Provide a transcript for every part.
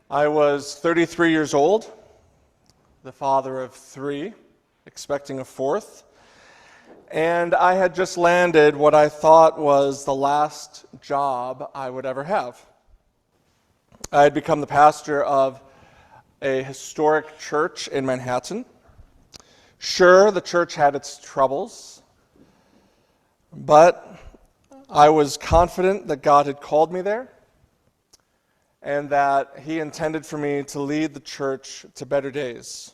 I was 33 years old, the father of three, expecting a fourth, and I had just landed what I thought was the last job I would ever have. I had become the pastor of a historic church in Manhattan. Sure, the church had its troubles, but I was confident that God had called me there and that He intended for me to lead the church to better days.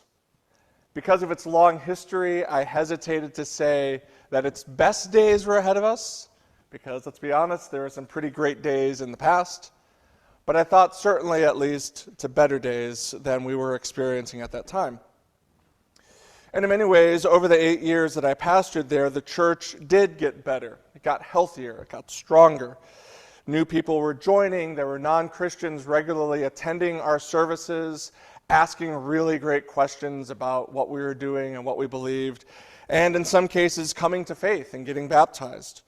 Because of its long history, I hesitated to say that its best days were ahead of us, because let's be honest, there were some pretty great days in the past, but I thought certainly at least to better days than we were experiencing at that time. And in many ways, over the 8 years that I pastored there, the church did get better. It got healthier, it got stronger. New people were joining, there were non-Christians regularly attending our services, asking really great questions about what we were doing and what we believed, and in some cases coming to faith and getting baptized.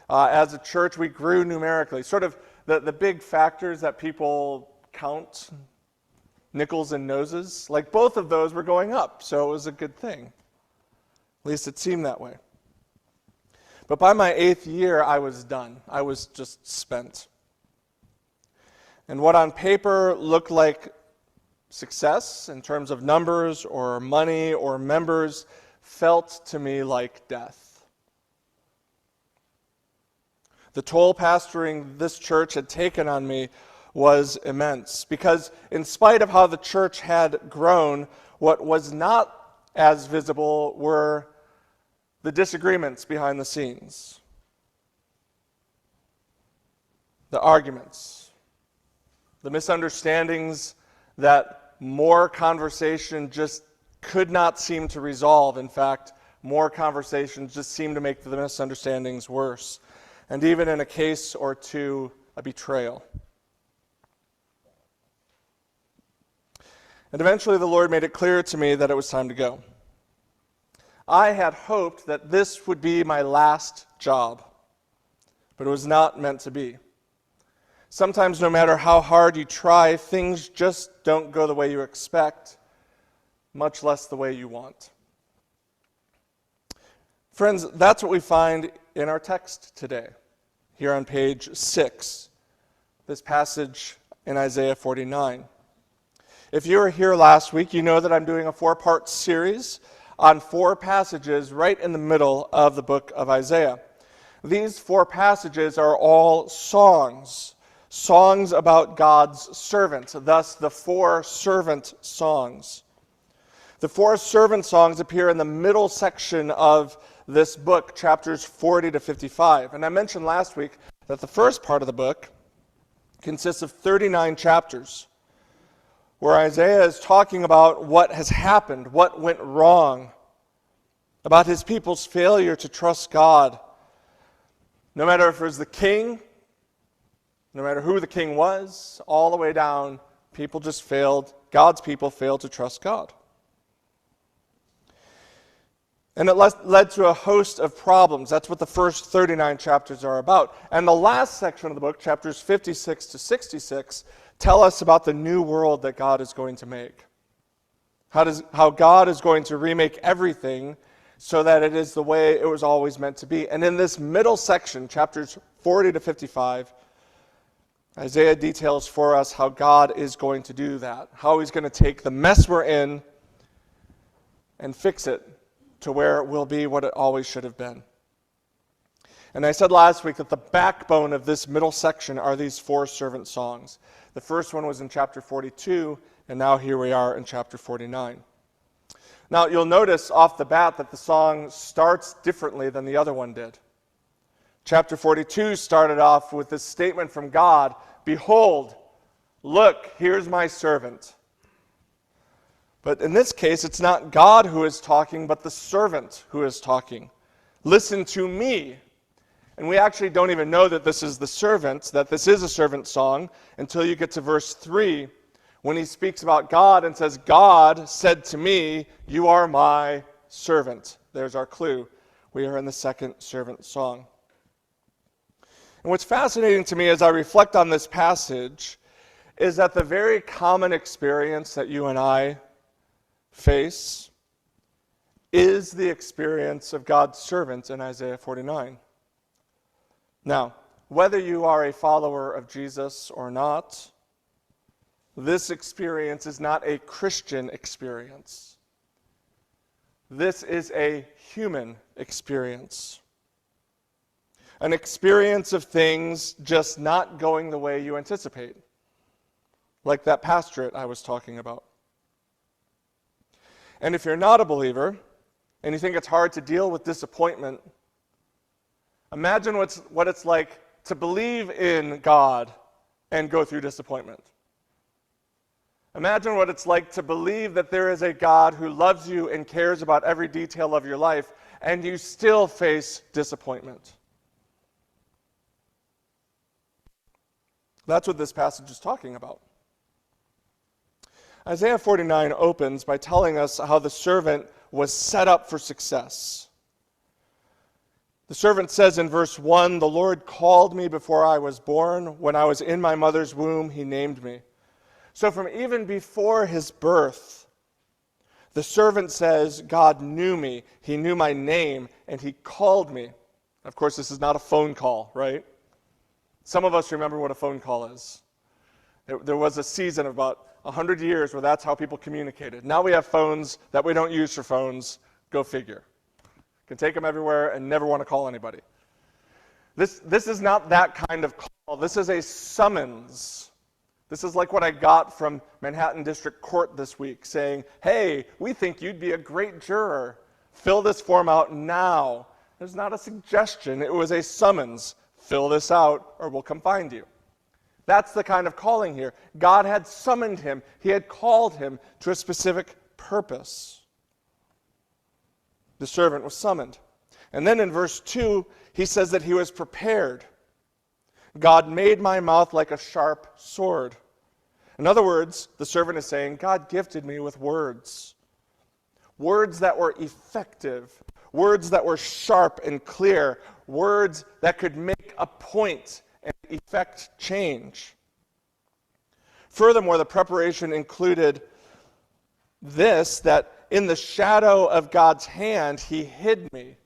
As a church, we grew numerically. Sort of the big factors that people count, nickels and noses, like both of those were going up, so it was a good thing. At least it seemed that way. But by my 8th year, I was done. I was just spent. And what on paper looked like success in terms of numbers or money or members felt to me like death. The toll pastoring this church had taken on me was immense, because in spite of how the church had grown, what was not as visible were the disagreements behind the scenes, the arguments, the misunderstandings that more conversation just could not seem to resolve. In fact, more conversations just seemed to make the misunderstandings worse, and even in a case or two, a betrayal. And eventually the Lord made it clear to me that it was time to go. I had hoped that this would be my last job, but it was not meant to be. Sometimes no matter how hard you try, things just don't go the way you expect, much less the way you want. Friends, that's what we find in our text today, here on page 6, this passage in Isaiah 49. If you were here last week, you know that I'm doing a 4-part series on 4 passages right in the middle of the book of Isaiah. These 4 passages are all songs about God's servant, thus the 4 servant songs. The 4 servant songs appear in the middle section of this book, chapters 40 to 55. And I mentioned last week that the first part of the book consists of 39 chapters, where Isaiah is talking about what has happened, what went wrong, about his people's failure to trust God. No matter if it was the king, no matter who the king was, all the way down, people just failed, God's people failed to trust God. And it led to a host of problems. That's what the first 39 chapters are about. And the last section of the book, chapters 56 to 66, tell us about the new world that God is going to make. How God is going to remake everything so that it is the way it was always meant to be. And in this middle section, chapters 40 to 55, Isaiah details for us how God is going to do that, how He's going to take the mess we're in and fix it to where it will be what it always should have been. And I said last week that the backbone of this middle section are these 4 servant songs. The first one was in chapter 42, and now here we are in chapter 49. Now, you'll notice off the bat that the song starts differently than the other one did. Chapter 42 started off with this statement from God, "Behold, look, here's my servant." But in this case, it's not God who is talking, but the servant who is talking. "Listen to me." And we actually don't even know that this is the servant, that this is a servant song, until you get to verse 3, when he speaks about God and says, "God said to me, you are my servant." There's our clue. We are in the second servant song. And what's fascinating to me as I reflect on this passage is that the very common experience that you and I face is the experience of God's servant in Isaiah 49. Now, whether you are a follower of Jesus or not, this experience is not a Christian experience. This is a human experience. An experience of things just not going the way you anticipate. Like that pastorate I was talking about. And if you're not a believer, and you think it's hard to deal with disappointment, imagine what it's like to believe in God and go through disappointment. Imagine what it's like to believe that there is a God who loves you and cares about every detail of your life, and you still face disappointment. That's what this passage is talking about. Isaiah 49 opens by telling us how the servant was set up for success. The servant says in verse 1, "The Lord called me before I was born. When I was in my mother's womb, he named me." So from even before his birth, the servant says, God knew me, he knew my name, and he called me. Of course, this is not a phone call, right? Some of us remember what a phone call is. There was a season of about 100 years where that's how people communicated. Now we have phones that we don't use for phones. Go figure. Can take them everywhere and never want to call anybody. This is not that kind of call. This is a summons. This is like what I got from Manhattan District Court this week saying, hey, we think you'd be a great juror. Fill this form out now. There's not a suggestion. It was a summons. Fill this out or we'll come find you. That's the kind of calling here. God had summoned him. He had called him to a specific purpose. The servant was summoned. And then in verse 2, he says that he was prepared. God made my mouth like a sharp sword. In other words, the servant is saying, God gifted me with words. Words that were effective. Words that were sharp and clear. Words that could make a point and effect change. Furthermore, the preparation included this, that in the shadow of God's hand, he hid me.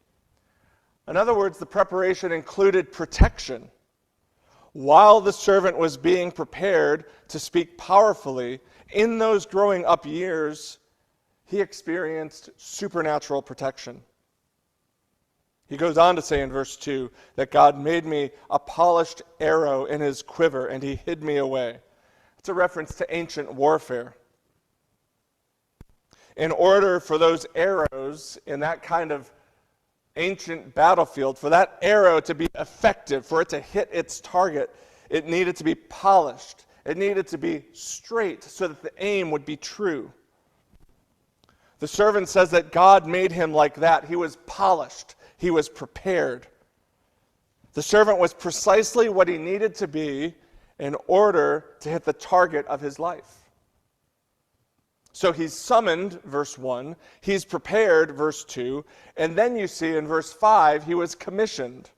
In other words, the preparation included protection. While the servant was being prepared to speak powerfully, in those growing up years, he experienced supernatural protection. He goes on to say in verse 2 that God made me a polished arrow in his quiver, and he hid me away. It's a reference to ancient warfare. In order for those arrows in that kind of ancient battlefield, for that arrow to be effective, for it to hit its target, it needed to be polished. It needed to be straight so that the aim would be true. The servant says that God made him like that. He was polished. He was prepared. The servant was precisely what he needed to be in order to hit the target of his life. So he's summoned, verse 1. He's prepared, verse 2. And then you see in verse 5, he was commissioned.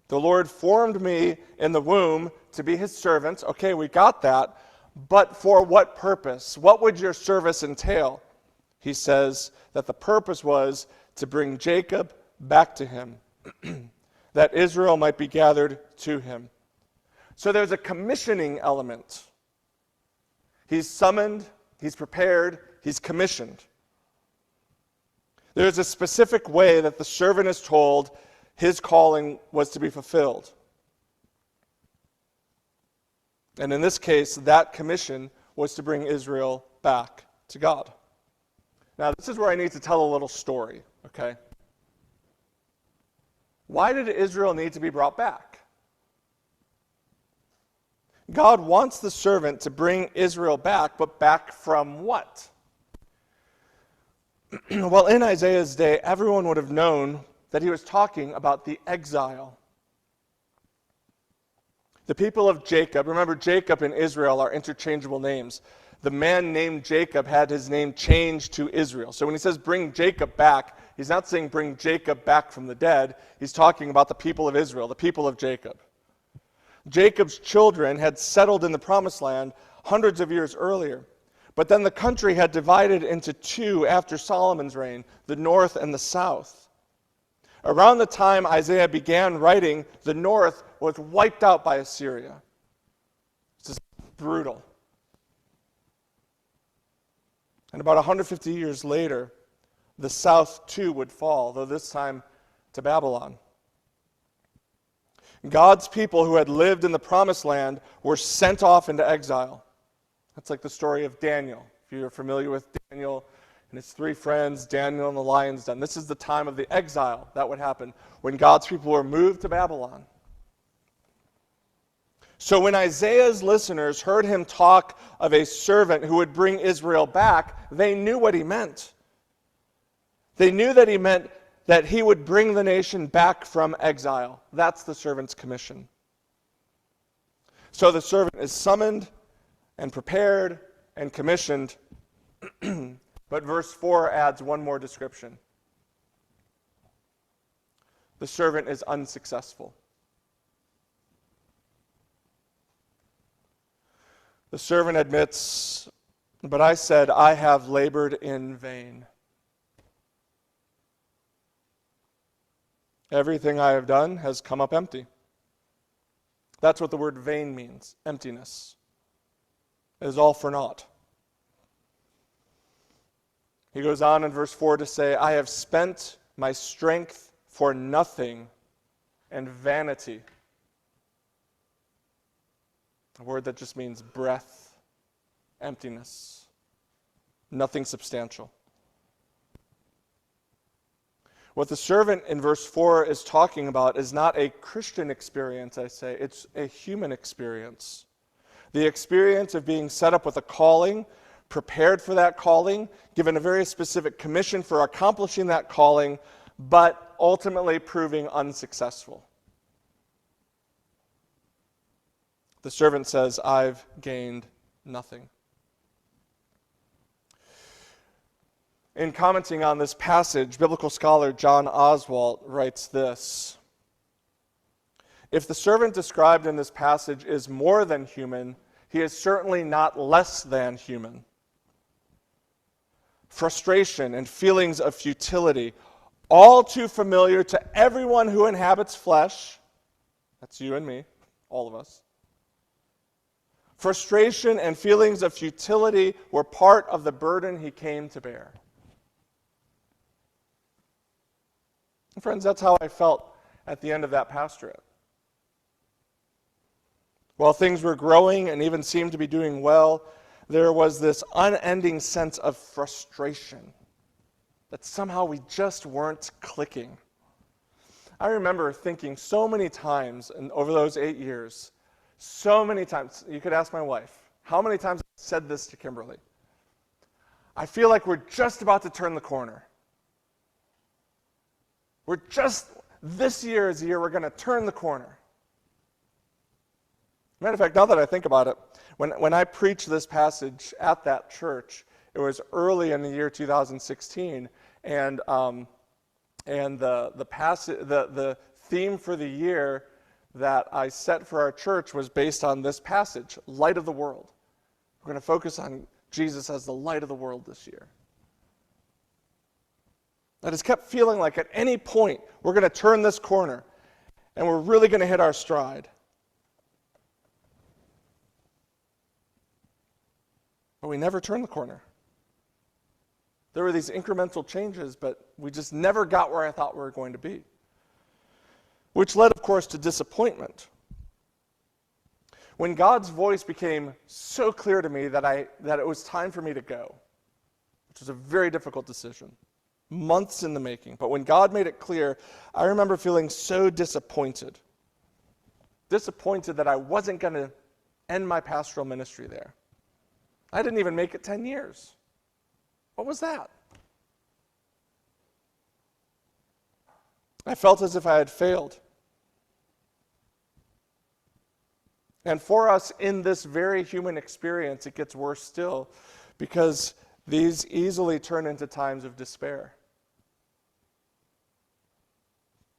The Lord formed me in the womb to be his servant. Okay, we got that. But for what purpose? What would your service entail? He says that the purpose was to bring Jacob back to him, that Israel might be gathered to him. So there's a commissioning element. He's summoned, he's prepared, he's commissioned. There's a specific way that the servant is told his calling was to be fulfilled. And in this case, that commission was to bring Israel back to God. Now, this is where I need to tell a little story, okay? Why did Israel need to be brought back? God wants the servant to bring Israel back, but back from what? Well, in Isaiah's day, everyone would have known that he was talking about the exile. The people of Jacob, remember Jacob and Israel are interchangeable names. The man named Jacob had his name changed to Israel. So when he says bring Jacob back, he's not saying bring Jacob back from the dead. He's talking about the people of Israel, the people of Jacob. Jacob's children had settled in the Promised Land hundreds of years earlier. But then the country had divided into two after Solomon's reign, the north and the south. Around the time Isaiah began writing, the north was wiped out by Assyria. This is brutal. And about 150 years later, the south too would fall, though this time to Babylon. God's people who had lived in the Promised Land were sent off into exile. That's like the story of Daniel. If you're familiar with Daniel and his three friends, Daniel and the lion's den. This is the time of the exile that would happen when God's people were moved to Babylon. So when Isaiah's listeners heard him talk of a servant who would bring Israel back, they knew what he meant. They knew that he meant that he would bring the nation back from exile. That's the servant's commission. So the servant is summoned and prepared and commissioned. But verse 4 adds one more description. The servant is unsuccessful. The servant admits, "But I said, I have labored in vain. Everything I have done has come up empty." That's what the word vain means, emptiness. It is all for naught. He goes on in verse 4 to say, "I have spent my strength for nothing and vanity." A word that just means breath, emptiness, nothing substantial. What the servant in verse 4 is talking about is not a Christian experience, I say. It's a human experience. The experience of being set up with a calling, prepared for that calling, given a very specific commission for accomplishing that calling, but ultimately proving unsuccessful. The servant says, "I've gained nothing." In commenting on this passage, biblical scholar John Oswalt writes this: "If the servant described in this passage is more than human, he is certainly not less than human. Frustration and feelings of futility, all too familiar to everyone who inhabits flesh," that's you and me, all of us. Frustration and feelings of futility were part of the burden he came to bear. Friends, that's how I felt at the end of that pastorate. While things were growing and even seemed to be doing well, there was this unending sense of frustration that somehow we just weren't clicking. I remember thinking so many times over those 8 years, so many times, you could ask my wife, how many times I said this to Kimberly. I feel like we're just about to turn the corner. This year is the year we're going to turn the corner. Matter of fact, now that I think about it, when I preached this passage at that church, it was early in the year 2016, and the theme for the year that I set for our church was based on this passage, light of the world. We're going to focus on Jesus as the light of the world this year. I just kept feeling like at any point we're going to turn this corner and we're really going to hit our stride. But we never turned the corner. There were these incremental changes, but we just never got where I thought we were going to be. Which led, of course, to disappointment. When God's voice became so clear to me that it was time for me to go, which was a very difficult decision, months in the making. But when God made it clear, I remember feeling so disappointed. Disappointed that I wasn't going to end my pastoral ministry there. I didn't even make it 10 years. What was that? I felt as if I had failed. And for us in this very human experience, it gets worse still, because these easily turn into times of despair.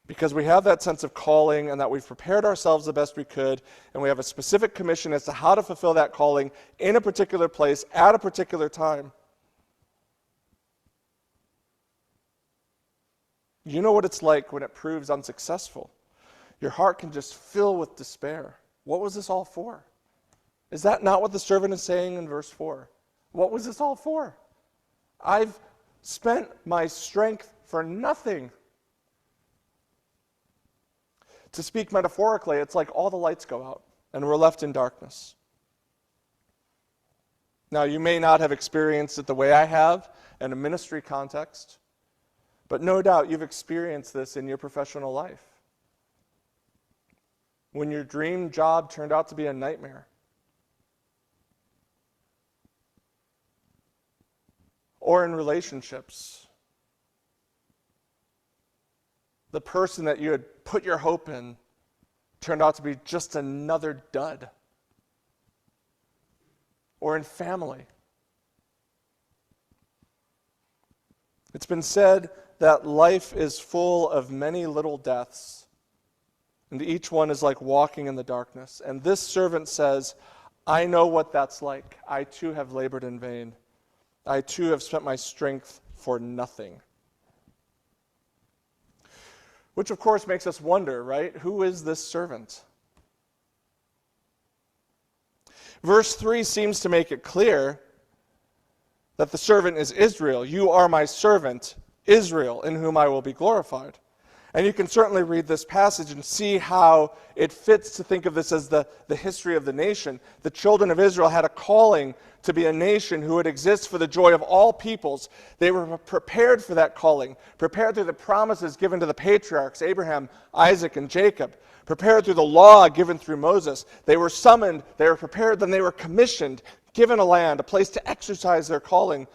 Because we have that sense of calling and that we've prepared ourselves the best we could, and we have a specific commission as to how to fulfill that calling in a particular place at a particular time. You know what it's like when it proves unsuccessful. Your heart can just fill with despair. What was this all for? Is that not what the servant is saying in verse 4? What was this all for? I've spent my strength for nothing. To speak metaphorically, it's like all the lights go out and we're left in darkness. Now, you may not have experienced it the way I have in a ministry context, but no doubt you've experienced this in your professional life. When your dream job turned out to be a nightmare. Or in relationships. The person that you had put your hope in turned out to be just another dud. Or in family. It's been said that life is full of many little deaths, and each one is like walking in the darkness. And this servant says, I know what that's like. I too have labored in vain. I too have spent my strength for nothing. Which, of course, makes us wonder, right? Who is this servant? Verse 3 seems to make it clear that the servant is Israel. You are my servant, Israel, in whom I will be glorified. And you can certainly read this passage and see how it fits to think of this as the history of the nation. The children of Israel had a calling to be a nation who would exist for the joy of all peoples. They were prepared for that calling, prepared through the promises given to the patriarchs, Abraham, Isaac, and Jacob, prepared through the law given through Moses. They were summoned, they were prepared, then they were commissioned, given a land, a place to exercise their calling.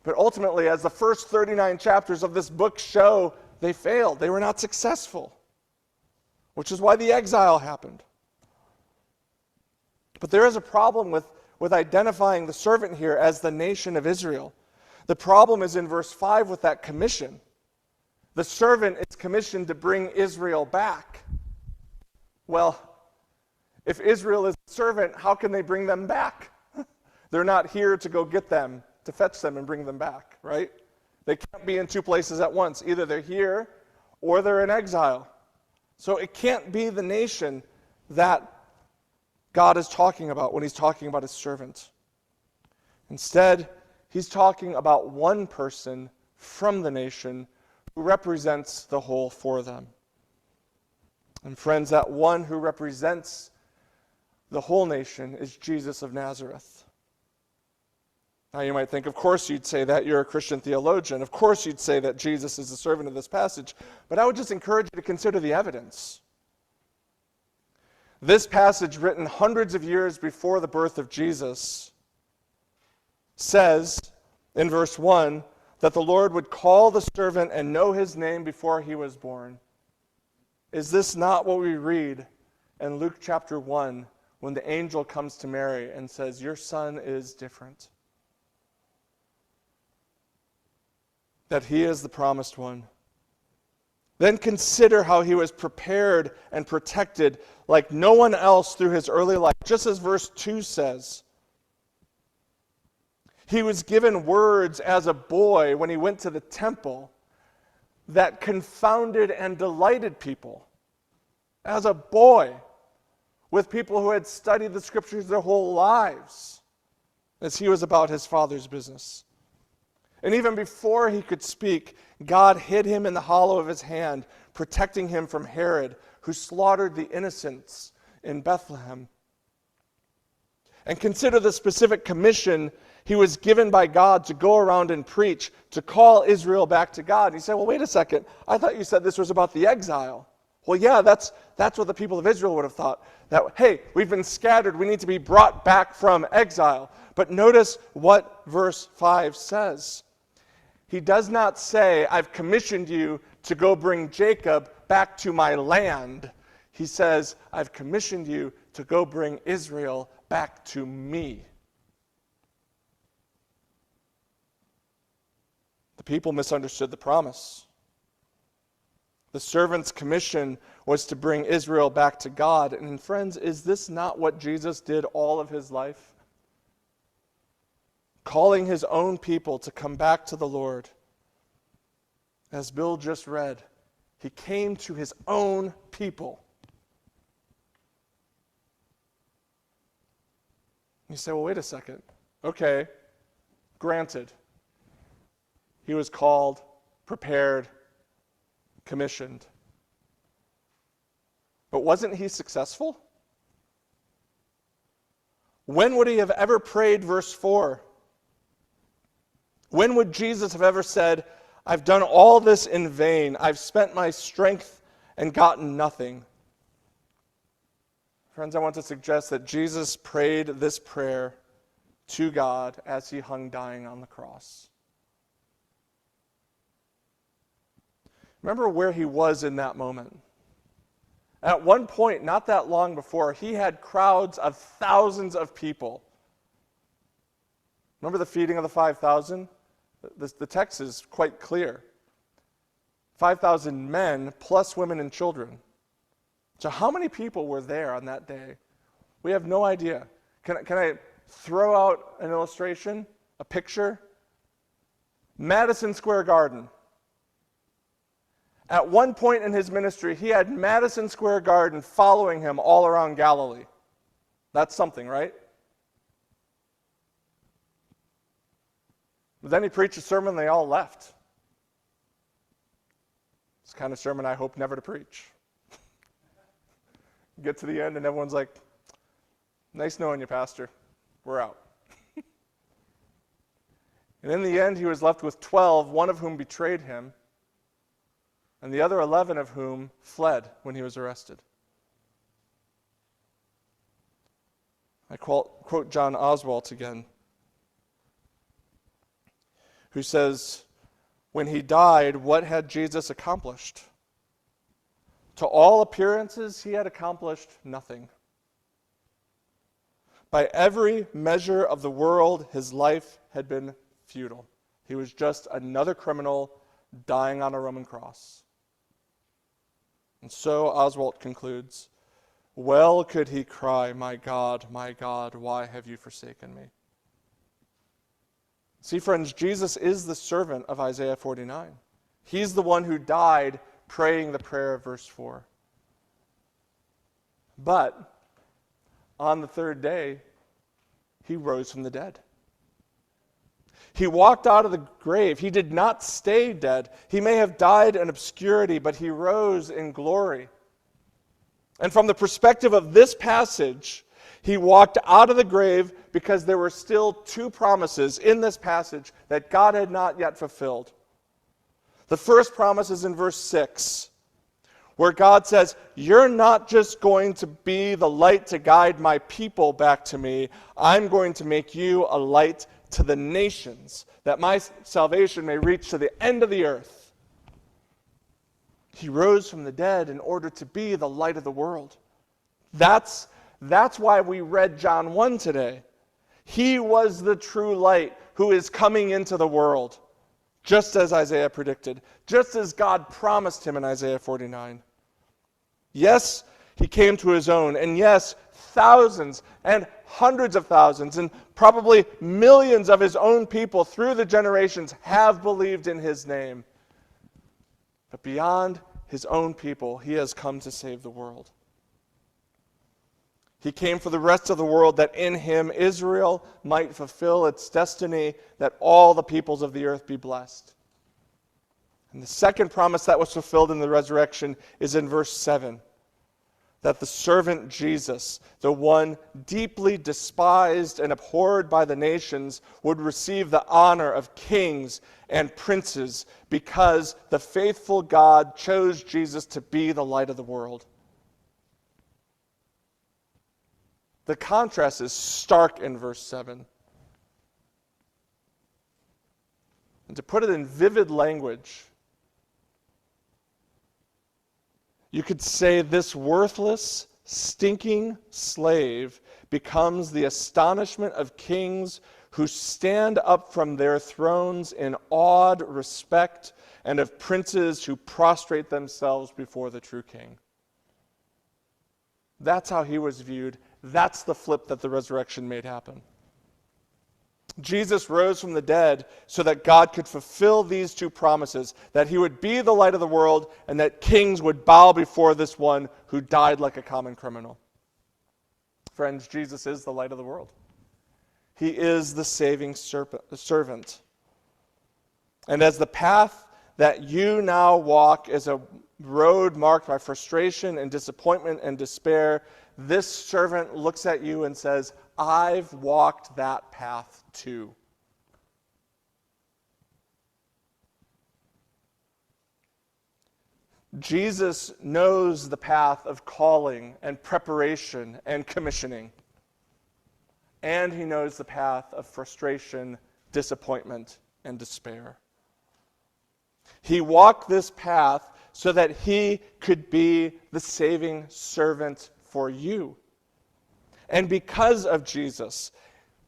But ultimately, as the first 39 chapters of this book show, they failed. They were not successful, which is why the exile happened. But there is a problem with identifying the servant here as the nation of Israel. The problem is in verse 5 with that commission. The servant is commissioned to bring Israel back. Well, if Israel is a servant, how can they bring them back? They're not here to go get them, to fetch them and bring them back, right? They can't be in two places at once. Either they're here or they're in exile. So it can't be the nation that God is talking about when he's talking about his servant. Instead, he's talking about one person from the nation who represents the whole for them. And friends, that one who represents the whole nation is Jesus of Nazareth. Now you might think, of course you'd say that, you're a Christian theologian. Of course you'd say that Jesus is the servant of this passage. But I would just encourage you to consider the evidence. This passage, written hundreds of years before the birth of Jesus, says in verse 1 that the Lord would call the servant and know his name before he was born. Is this not what we read in Luke chapter 1 when the angel comes to Mary and says, your son is different? That he is the promised one. Then consider how he was prepared and protected like no one else through his early life. Just as verse 2 says. He was given words as a boy when he went to the temple that confounded and delighted people. As a boy, with people who had studied the scriptures their whole lives, as he was about his father's business. And even before he could speak, God hid him in the hollow of his hand, protecting him from Herod, who slaughtered the innocents in Bethlehem. And consider the specific commission he was given by God to go around and preach, to call Israel back to God. And you say, well, wait a second. I thought you said this was about the exile. Well, yeah, that's what the people of Israel would have thought. That, hey, we've been scattered. We need to be brought back from exile. But notice what verse 5 says. He does not say, I've commissioned you to go bring Jacob back to my land. He says, I've commissioned you to go bring Israel back to me. The people misunderstood the promise. The servant's commission was to bring Israel back to God. And friends, is this not what Jesus did all of his life? Calling his own people to come back to the Lord. As Bill just read, he came to his own people. You say, well, wait a second. Okay, granted. He was called, prepared, commissioned. But wasn't he successful? When would he have ever prayed verse 4? When would Jesus have ever said, I've done all this in vain. I've spent my strength and gotten nothing? Friends, I want to suggest that Jesus prayed this prayer to God as he hung dying on the cross. Remember where he was in that moment. At one point, not that long before, he had crowds of thousands of people. Remember the feeding of the 5,000? The text is quite clear. 5,000 men plus women and children. So how many people were there on that day? We have no idea. Can I throw out an illustration, a picture? Madison Square Garden. At one point in his ministry, he had Madison Square Garden following him all around Galilee. That's something, right? But then he preached a sermon and they all left. It's the kind of sermon I hope never to preach. Get to the end and everyone's like, nice knowing you, Pastor. We're out. And in the end, he was left with 12, one of whom betrayed him, and the other 11 of whom fled when he was arrested. I quote John Oswalt again, who says, when he died, what had Jesus accomplished? To all appearances, he had accomplished nothing. By every measure of the world, his life had been futile. He was just another criminal dying on a Roman cross. And so Oswalt concludes, well could he cry, my God, why have you forsaken me? See, friends, Jesus is the servant of Isaiah 49. He's the one who died praying the prayer of verse 4. But on the third day, he rose from the dead. He walked out of the grave. He did not stay dead. He may have died in obscurity, but he rose in glory. And from the perspective of this passage, he walked out of the grave because there were still two promises in this passage that God had not yet fulfilled. The first promise is in verse 6, where God says, you're not just going to be the light to guide my people back to me. I'm going to make you a light to the nations, that my salvation may reach to the end of the earth. He rose from the dead in order to be the light of the world. That's why we read John 1 today. He was the true light who is coming into the world, just as Isaiah predicted, just as God promised him in Isaiah 49. Yes, he came to his own, and yes, thousands and hundreds of thousands and probably millions of his own people through the generations have believed in his name. But beyond his own people, he has come to save the world. He came for the rest of the world, that in him Israel might fulfill its destiny, that all the peoples of the earth be blessed. And the second promise that was fulfilled in the resurrection is in verse 7, that the servant Jesus, the one deeply despised and abhorred by the nations, would receive the honor of kings and princes because the faithful God chose Jesus to be the light of the world. The contrast is stark in verse 7. And to put it in vivid language, you could say this worthless, stinking slave becomes the astonishment of kings who stand up from their thrones in awed respect and of princes who prostrate themselves before the true King. That's how he was viewed. That's the flip that the resurrection made happen. Jesus rose from the dead so that God could fulfill these two promises, that he would be the light of the world and that kings would bow before this one who died like a common criminal. Friends, Jesus is the light of the world. He is the saving servant. And as the path that you now walk is a road marked by frustration and disappointment and despair, this servant looks at you and says, I've walked that path too. Jesus knows the path of calling and preparation and commissioning. And he knows the path of frustration, disappointment, and despair. He walked this path so that he could be the saving servant for you. And because of Jesus,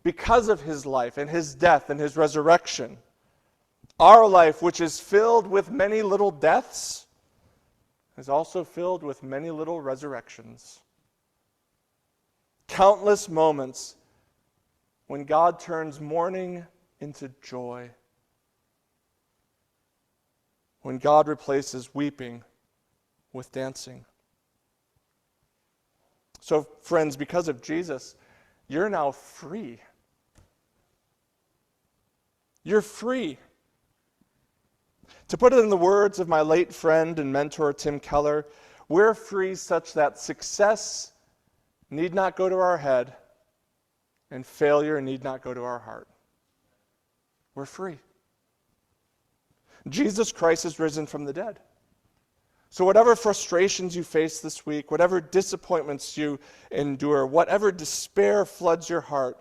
because of his life and his death and his resurrection, our life, which is filled with many little deaths, is also filled with many little resurrections. Countless moments when God turns mourning into joy. When God replaces weeping with dancing. So, friends, because of Jesus, you're now free. You're free. To put it in the words of my late friend and mentor, Tim Keller, we're free such that success need not go to our head and failure need not go to our heart. We're free. Jesus Christ is risen from the dead. So whatever frustrations you face this week, whatever disappointments you endure, whatever despair floods your heart,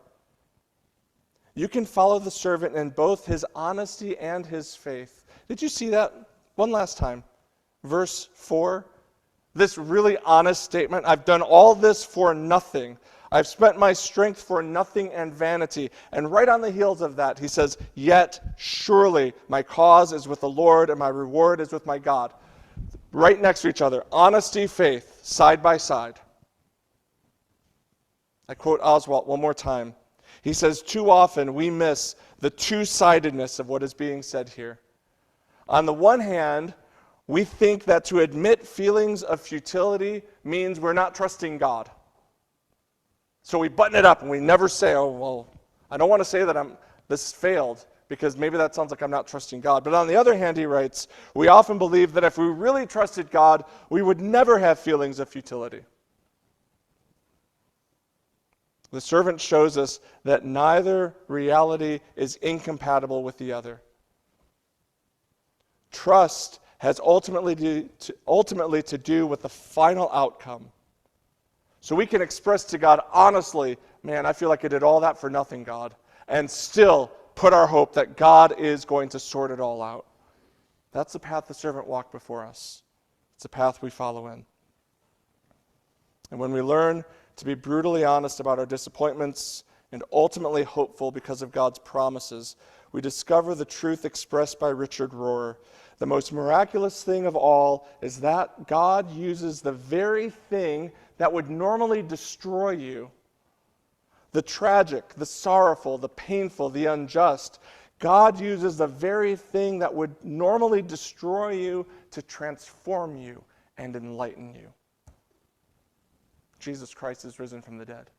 you can follow the servant in both his honesty and his faith. Did you see that? One last time. Verse 4. This really honest statement, I've done all this for nothing. I've spent my strength for nothing and vanity. And right on the heels of that, he says, yet surely my cause is with the Lord and my reward is with my God. Right next to each other. Honesty, faith, side by side. I quote Oswalt one more time. He says, too often we miss the two-sidedness of what is being said here. On the one hand, we think that to admit feelings of futility means we're not trusting God. So we button it up and we never say, oh, well, I don't want to say that this failed because maybe that sounds like I'm not trusting God. But on the other hand, he writes, we often believe that if we really trusted God, we would never have feelings of futility. The servant shows us that neither reality is incompatible with the other. Trust has ultimately to do with the final outcome. So we can express to God honestly, man, I feel like I did all that for nothing, God, and still put our hope that God is going to sort it all out. That's the path the servant walked before us. It's a path we follow in. And when we learn to be brutally honest about our disappointments and ultimately hopeful because of God's promises, we discover the truth expressed by Richard Rohr. The most miraculous thing of all is that God uses the very thing that would normally destroy you, the tragic, the sorrowful, the painful, the unjust. God uses the very thing that would normally destroy you to transform you and enlighten you. Jesus Christ is risen from the dead.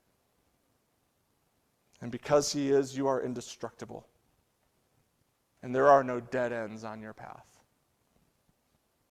And because he is, you are indestructible. And there are no dead ends on your path.